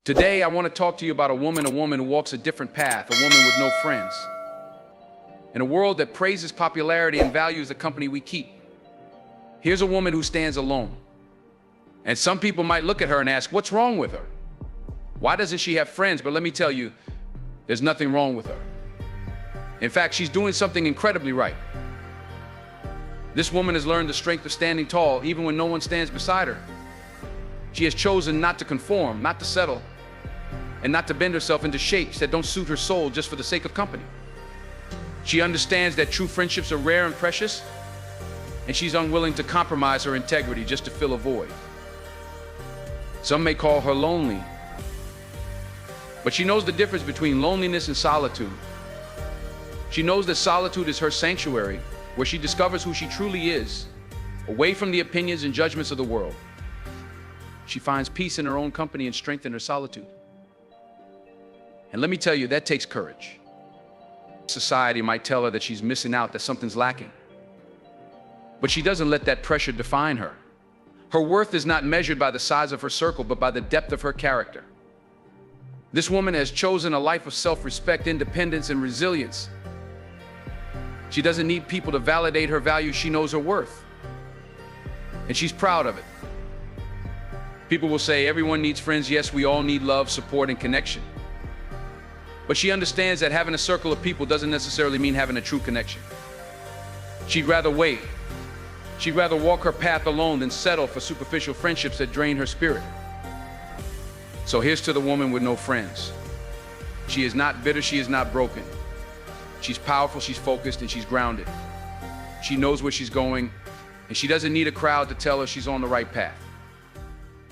Today, I want to talk to you about a woman who walks a different path, a woman with no friends. In a world that praises popularity and values the company we keep, here's a woman who stands alone. And some people might look at her and ask, what's wrong with her? Why doesn't she have friends? But let me tell you, there's nothing wrong with her. In fact, she's doing something incredibly right. This woman has learned the strength of standing tall, even when no one stands beside her. She has chosen not to conform, not to settle, and not to bend herself into shapes that don't suit her soul just for the sake of company. She understands that true friendships are rare and precious, and she's unwilling to compromise her integrity just to fill a void. Some may call her lonely, but she knows the difference between loneliness and solitude. She knows that solitude is her sanctuary, where she discovers who she truly is, away from the opinions and judgments of the world. She finds peace in her own company and strength in her solitude. And let me tell you, that takes courage. Society might tell her that she's missing out, that something's lacking. But she doesn't let that pressure define her. Her worth is not measured by the size of her circle, but by the depth of her character. This woman has chosen a life of self-respect, independence, and resilience. She doesn't need people to validate her value. She knows her worth. And she's proud of it. People will say everyone needs friends. Yes, we all need love, support, and connection. But she understands that having a circle of people doesn't necessarily mean having a true connection. She'd rather wait. She'd rather walk her path alone than settle for superficial friendships that drain her spirit. So here's to the woman with no friends. She is not bitter, she is not broken. She's powerful, she's focused, and she's grounded. She knows where she's going, and she doesn't need a crowd to tell her she's on the right path.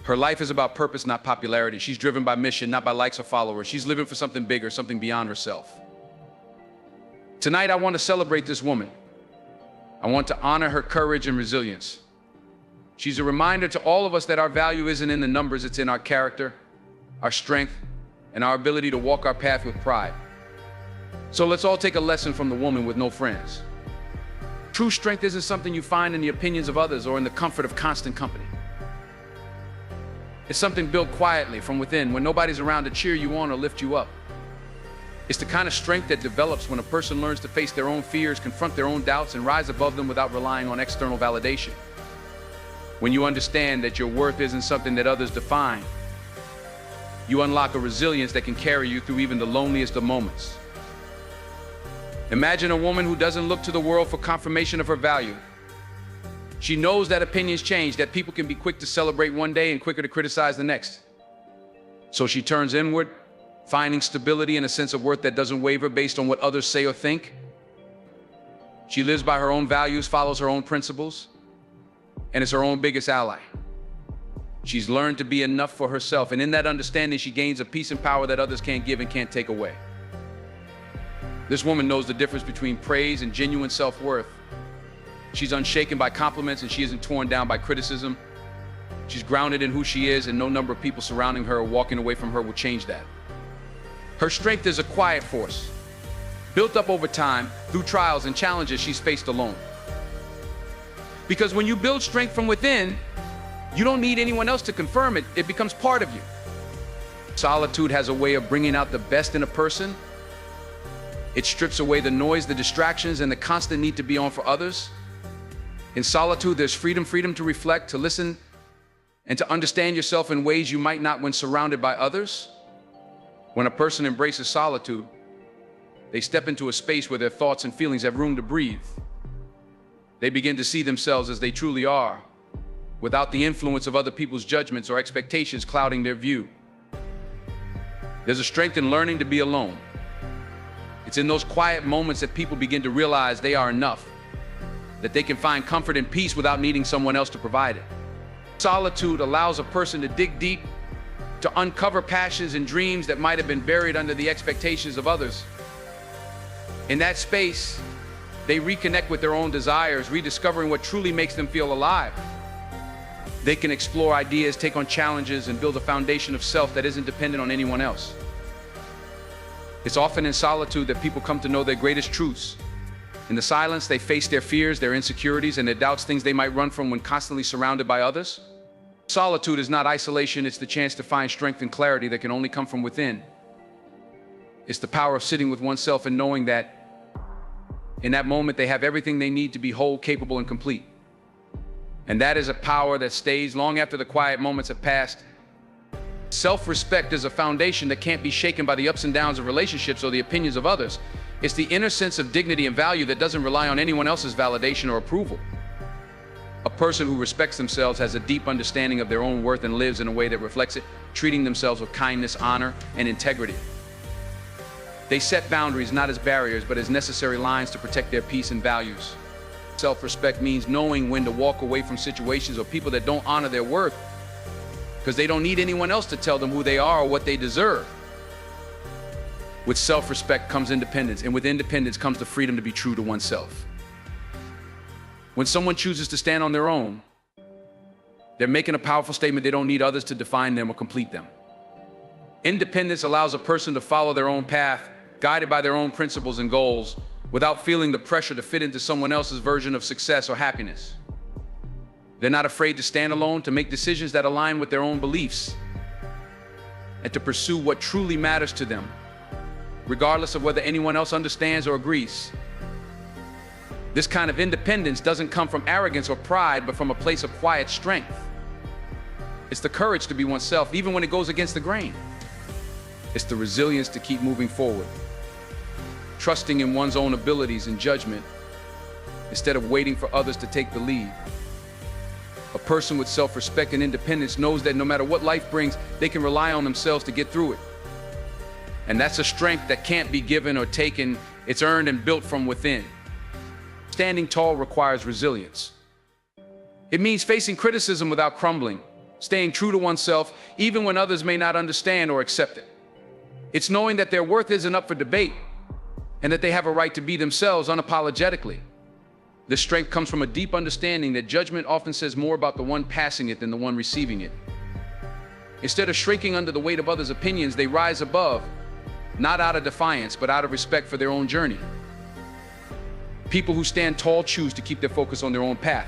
Her life is about purpose, not popularity. She's driven by mission, not by likes or followers. She's living for something bigger, something beyond herself. Tonight, I want to celebrate this woman. I want to honor her courage and resilience. She's a reminder to all of us that our value isn't in the numbers, it's in our character, our strength, and our ability to walk our path with pride. So let's all take a lesson from the woman with no friends. True strength isn't something you find in the opinions of others or in the comfort of constant company. It's something built quietly from within when nobody's around to cheer you on or lift you up. It's the kind of strength that develops when a person learns to face their own fears, confront their own doubts, and rise above them without relying on external validation. When you understand that your worth isn't something that others define, you unlock a resilience that can carry you through even the loneliest of moments. Imagine a woman who doesn't look to the world for confirmation of her value. She knows that opinions change, that people can be quick to celebrate one day and quicker to criticize the next. So she turns inward, finding stability and a sense of worth that doesn't waver based on what others say or think. She lives by her own values, follows her own principles, and is her own biggest ally. She's learned to be enough for herself, and in that understanding, she gains a peace and power that others can't give and can't take away. This woman knows the difference between praise and genuine self-worth. She's unshaken by compliments, and she isn't torn down by criticism. She's grounded in who she is, and no number of people surrounding her or walking away from her will change that. Her strength is a quiet force, built up over time through trials and challenges she's faced alone. Because when you build strength from within, you don't need anyone else to confirm it. It becomes part of you. Solitude has a way of bringing out the best in a person. It strips away the noise, the distractions, and the constant need to be on for others. In solitude, there's freedom to reflect, to listen, and to understand yourself in ways you might not when surrounded by others. When a person embraces solitude, they step into a space where their thoughts and feelings have room to breathe. They begin to see themselves as they truly are, without the influence of other people's judgments or expectations clouding their view. There's a strength in learning to be alone. It's in those quiet moments that people begin to realize they are enough, that they can find comfort and peace without needing someone else to provide it. Solitude allows a person to dig deep, to uncover passions and dreams that might have been buried under the expectations of others. In that space, they reconnect with their own desires, rediscovering what truly makes them feel alive. They can explore ideas, take on challenges, and build a foundation of self that isn't dependent on anyone else. It's often in solitude that people come to know their greatest truths. In the silence, they face their fears, their insecurities, and their doubts, things they might run from when constantly surrounded by others. Solitude is not isolation, it's the chance to find strength and clarity that can only come from within. It's the power of sitting with oneself and knowing that in that moment they have everything they need to be whole, capable, and complete. And that is a power that stays long after the quiet moments have passed. Self-respect is a foundation that can't be shaken by the ups and downs of relationships or the opinions of others. It's the inner sense of dignity and value that doesn't rely on anyone else's validation or approval. A person who respects themselves has a deep understanding of their own worth and lives in a way that reflects it, treating themselves with kindness, honor, and integrity. They set boundaries not as barriers, but as necessary lines to protect their peace and values. Self-respect means knowing when to walk away from situations or people that don't honor their worth, because they don't need anyone else to tell them who they are or what they deserve. With self-respect comes independence, and with independence comes the freedom to be true to oneself. When someone chooses to stand on their own, they're making a powerful statement. They don't need others to define them or complete them. Independence allows a person to follow their own path, guided by their own principles and goals, without feeling the pressure to fit into someone else's version of success or happiness. They're not afraid to stand alone, to make decisions that align with their own beliefs, and to pursue what truly matters to them, regardless of whether anyone else understands or agrees. This kind of independence doesn't come from arrogance or pride, but from a place of quiet strength. It's the courage to be oneself, even when it goes against the grain. It's the resilience to keep moving forward, trusting in one's own abilities and judgment, instead of waiting for others to take the lead. A person with self-respect and independence knows that no matter what life brings, they can rely on themselves to get through it. And that's a strength that can't be given or taken. It's earned and built from within. Standing tall requires resilience. It means facing criticism without crumbling, staying true to oneself, even when others may not understand or accept it. It's knowing that their worth isn't up for debate, and that they have a right to be themselves unapologetically. This strength comes from a deep understanding that judgment often says more about the one passing it than the one receiving it. Instead of shrinking under the weight of others' opinions, they rise above, not out of defiance, but out of respect for their own journey. People who stand tall choose to keep their focus on their own path,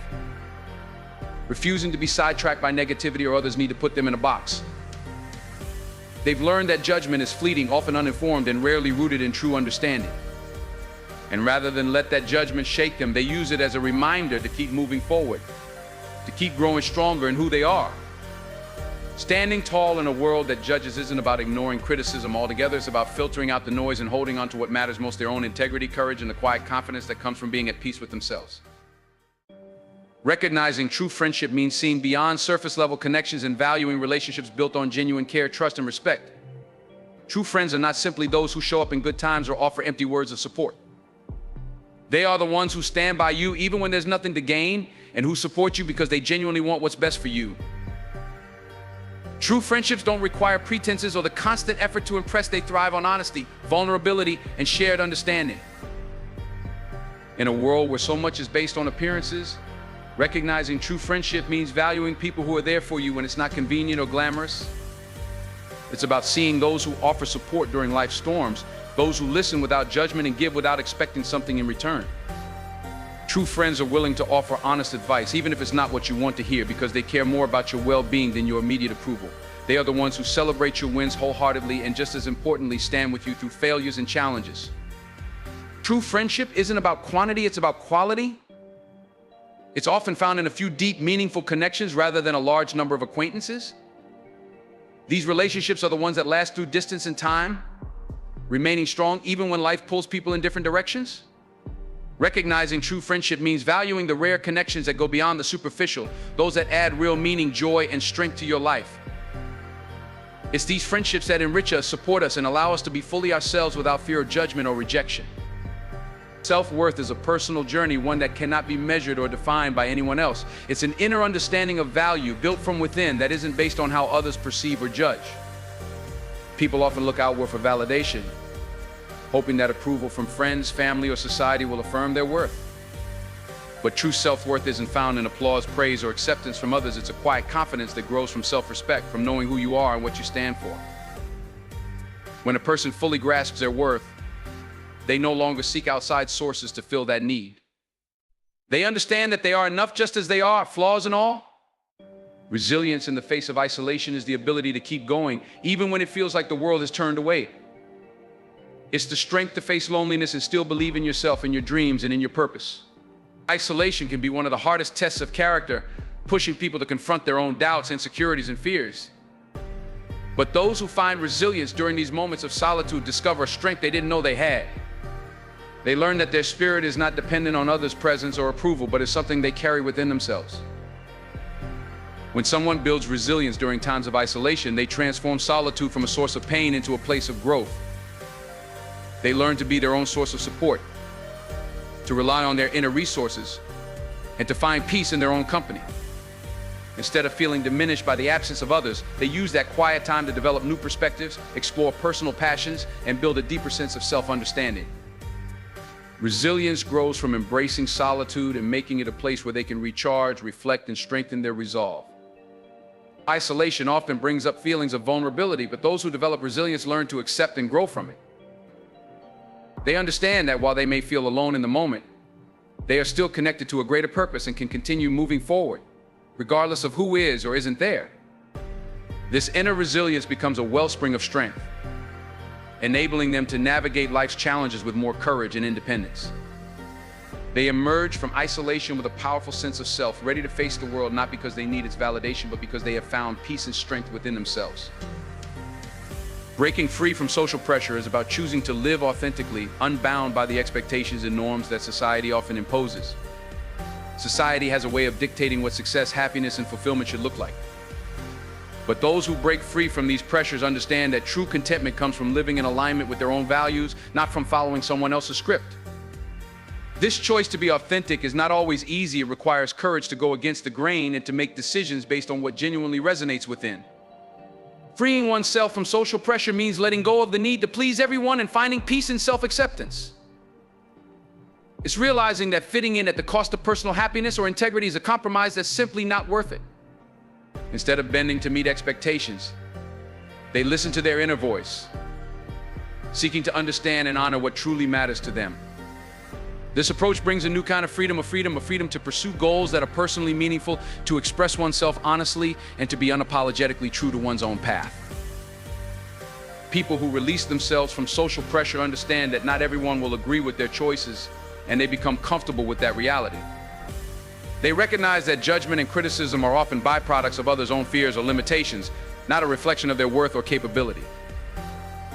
refusing to be sidetracked by negativity or others need to put them in a box. They've learned that judgment is fleeting, often uninformed, and rarely rooted in true understanding. And rather than let that judgment shake them, they use it as a reminder to keep moving forward, to keep growing stronger in who they are. Standing tall in a world that judges isn't about ignoring criticism altogether. It's about filtering out the noise and holding on to what matters most, their own integrity, courage, and the quiet confidence that comes from being at peace with themselves. Recognizing true friendship means seeing beyond surface-level connections and valuing relationships built on genuine care, trust, and respect. True friends are not simply those who show up in good times or offer empty words of support. They are the ones who stand by you even when there's nothing to gain, and who support you because they genuinely want what's best for you. True friendships don't require pretenses or the constant effort to impress. They thrive on honesty, vulnerability, and shared understanding. In a world where so much is based on appearances, recognizing true friendship means valuing people who are there for you when it's not convenient or glamorous. It's about seeing those who offer support during life's storms, those who listen without judgment and give without expecting something in return. True friends are willing to offer honest advice, even if it's not what you want to hear, because they care more about your well-being than your immediate approval. They are the ones who celebrate your wins wholeheartedly and, just as importantly, stand with you through failures and challenges. True friendship isn't about quantity, it's about quality. It's often found in a few deep, meaningful connections rather than a large number of acquaintances. These relationships are the ones that last through distance and time, remaining strong even when life pulls people in different directions. Recognizing true friendship means valuing the rare connections that go beyond the superficial, those that add real meaning, joy, and strength to your life. It's these friendships that enrich us, support us, and allow us to be fully ourselves without fear of judgment or rejection. Self-worth is a personal journey, one that cannot be measured or defined by anyone else. It's an inner understanding of value built from within that isn't based on how others perceive or judge. People often look outward for validation, hoping that approval from friends, family, or society will affirm their worth. But true self-worth isn't found in applause, praise, or acceptance from others. It's a quiet confidence that grows from self-respect, from knowing who you are and what you stand for. When a person fully grasps their worth, they no longer seek outside sources to fill that need. They understand that they are enough just as they are, flaws and all. Resilience in the face of isolation is the ability to keep going, even when it feels like the world has turned away. It's the strength to face loneliness and still believe in yourself and your dreams and in your purpose. Isolation can be one of the hardest tests of character, pushing people to confront their own doubts, insecurities, and fears. But those who find resilience during these moments of solitude discover a strength they didn't know they had. They learn that their spirit is not dependent on others' presence or approval, but is something they carry within themselves. When someone builds resilience during times of isolation, they transform solitude from a source of pain into a place of growth. They learn to be their own source of support, to rely on their inner resources, and to find peace in their own company. Instead of feeling diminished by the absence of others, they use that quiet time to develop new perspectives, explore personal passions, and build a deeper sense of self-understanding. Resilience grows from embracing solitude and making it a place where they can recharge, reflect, and strengthen their resolve. Isolation often brings up feelings of vulnerability, but those who develop resilience learn to accept and grow from it. They understand that while they may feel alone in the moment, they are still connected to a greater purpose and can continue moving forward, regardless of who is or isn't there. This inner resilience becomes a wellspring of strength, enabling them to navigate life's challenges with more courage and independence. They emerge from isolation with a powerful sense of self, ready to face the world not because they need its validation, but because they have found peace and strength within themselves. Breaking free from social pressure is about choosing to live authentically, unbound by the expectations and norms that society often imposes. Society has a way of dictating what success, happiness, and fulfillment should look like. But those who break free from these pressures understand that true contentment comes from living in alignment with their own values, not from following someone else's script. This choice to be authentic is not always easy. It requires courage to go against the grain and to make decisions based on what genuinely resonates within. Freeing oneself from social pressure means letting go of the need to please everyone and finding peace in self-acceptance. It's realizing that fitting in at the cost of personal happiness or integrity is a compromise that's simply not worth it. Instead of bending to meet expectations, they listen to their inner voice, seeking to understand and honor what truly matters to them. This approach brings a new kind of freedom to pursue goals that are personally meaningful, to express oneself honestly, and to be unapologetically true to one's own path. People who release themselves from social pressure understand that not everyone will agree with their choices, and they become comfortable with that reality. They recognize that judgment and criticism are often byproducts of others' own fears or limitations, not a reflection of their worth or capability.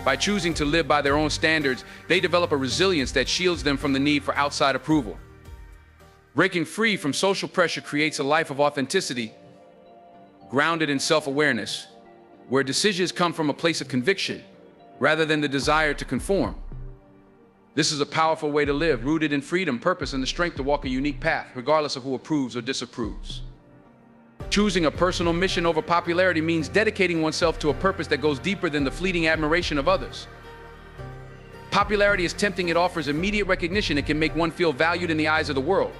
By choosing to live by their own standards, they develop a resilience that shields them from the need for outside approval. Breaking free from social pressure creates a life of authenticity, grounded in self-awareness, where decisions come from a place of conviction, rather than the desire to conform. This is a powerful way to live, rooted in freedom, purpose, and the strength to walk a unique path, regardless of who approves or disapproves. Choosing a personal mission over popularity means dedicating oneself to a purpose that goes deeper than the fleeting admiration of others. Popularity is tempting. It offers immediate recognition. It can make one feel valued in the eyes of the world.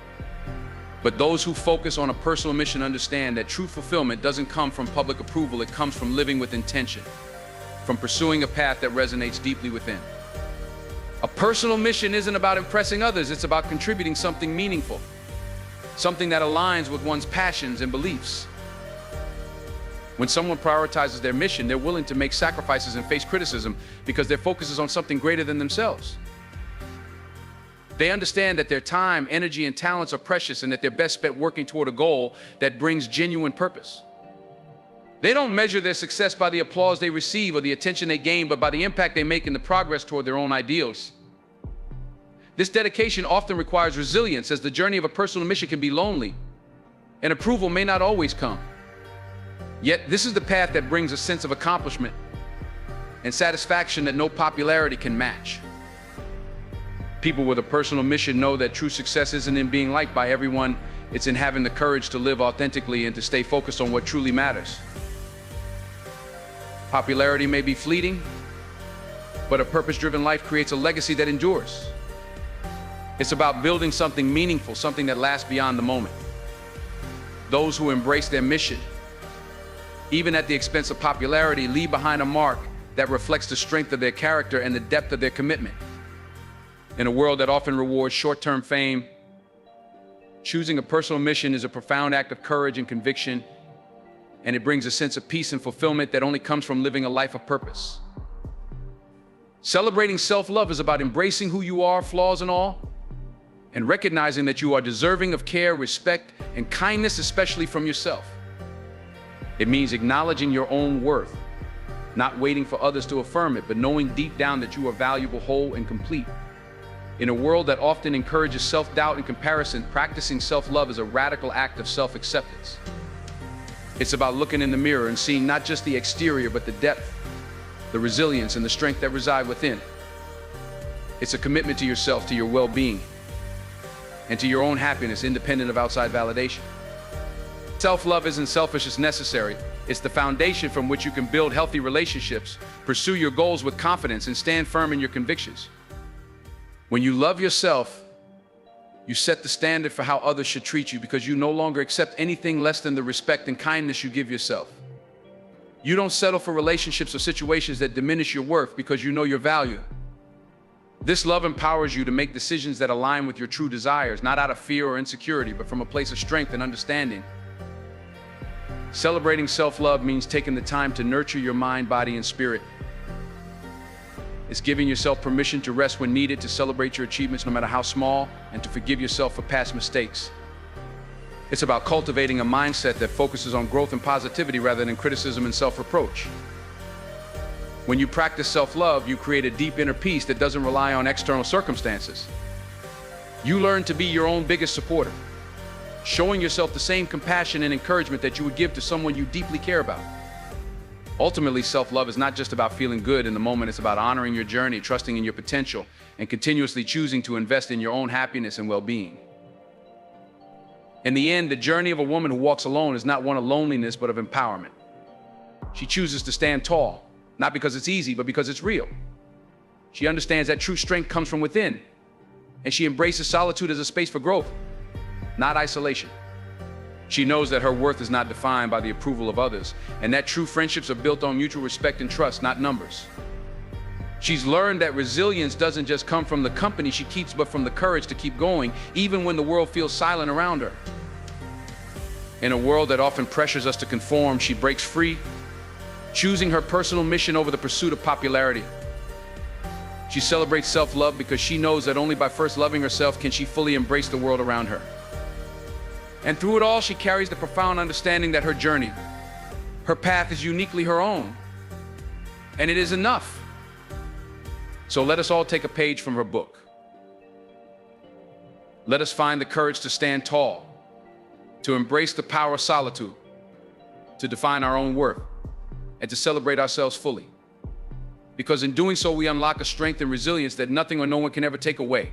But those who focus on a personal mission understand that true fulfillment doesn't come from public approval. It comes from living with intention, from pursuing a path that resonates deeply within. A personal mission isn't about impressing others. It's about contributing something meaningful, something that aligns with one's passions and beliefs. When someone prioritizes their mission, they're willing to make sacrifices and face criticism because their focus is on something greater than themselves. They understand that their time, energy, and talents are precious and that they're best spent working toward a goal that brings genuine purpose. They don't measure their success by the applause they receive or the attention they gain, but by the impact they make in the progress toward their own ideals. This dedication often requires resilience, as the journey of a personal mission can be lonely, and approval may not always come. Yet, this is the path that brings a sense of accomplishment and satisfaction that no popularity can match. People with a personal mission know that true success isn't in being liked by everyone, it's in having the courage to live authentically and to stay focused on what truly matters. Popularity may be fleeting, but a purpose-driven life creates a legacy that endures. It's about building something meaningful, something that lasts beyond the moment. Those who embrace their mission, even at the expense of popularity, leave behind a mark that reflects the strength of their character and the depth of their commitment. In a world that often rewards short-term fame, choosing a personal mission is a profound act of courage and conviction. and it brings a sense of peace and fulfillment that only comes from living a life of purpose. Celebrating self-love is about embracing who you are, flaws and all, and recognizing that you are deserving of care, respect, and kindness, especially from yourself. It means acknowledging your own worth, not waiting for others to affirm it, but knowing deep down that you are valuable, whole, and complete. In a world that often encourages self-doubt and comparison, practicing self-love is a radical act of self-acceptance. It's about looking in the mirror and seeing not just the exterior, but the depth, the resilience, and the strength that reside within. It's a commitment to yourself, to your well-being, and to your own happiness, independent of outside validation. Self-love isn't selfish, it's necessary. It's the foundation from which you can build healthy relationships, pursue your goals with confidence, and stand firm in your convictions. When you love yourself, you set the standard for how others should treat you, because you no longer accept anything less than the respect and kindness you give yourself. You don't settle for relationships or situations that diminish your worth, because you know your value. This love empowers you to make decisions that align with your true desires, not out of fear or insecurity, but from a place of strength and understanding. Celebrating self-love means taking the time to nurture your mind, body, and spirit. It's giving yourself permission to rest when needed, to celebrate your achievements no matter how small, and to forgive yourself for past mistakes. It's about cultivating a mindset that focuses on growth and positivity rather than criticism and self-reproach. When you practice self-love, you create a deep inner peace that doesn't rely on external circumstances. You learn to be your own biggest supporter, showing yourself the same compassion and encouragement that you would give to someone you deeply care about. Ultimately, self-love is not just about feeling good in the moment, it's about honoring your journey, trusting in your potential, and continuously choosing to invest in your own happiness and well-being. In the end, the journey of a woman who walks alone is not one of loneliness, but of empowerment. She chooses to stand tall, not because it's easy, but because it's real. She understands that true strength comes from within, and she embraces solitude as a space for growth, not isolation. She knows that her worth is not defined by the approval of others, and that true friendships are built on mutual respect and trust, not numbers. She's learned that resilience doesn't just come from the company she keeps, but from the courage to keep going, even when the world feels silent around her. In a world that often pressures us to conform, she breaks free, choosing her personal mission over the pursuit of popularity. She celebrates self-love because she knows that only by first loving herself can she fully embrace the world around her. And through it all, she carries the profound understanding that her journey, her path is uniquely her own, and it is enough. So let us all take a page from her book. Let us find the courage to stand tall, to embrace the power of solitude, to define our own worth, and to celebrate ourselves fully. Because in doing so, we unlock a strength and resilience that nothing or no one can ever take away.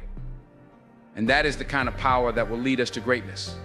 And that is the kind of power that will lead us to greatness.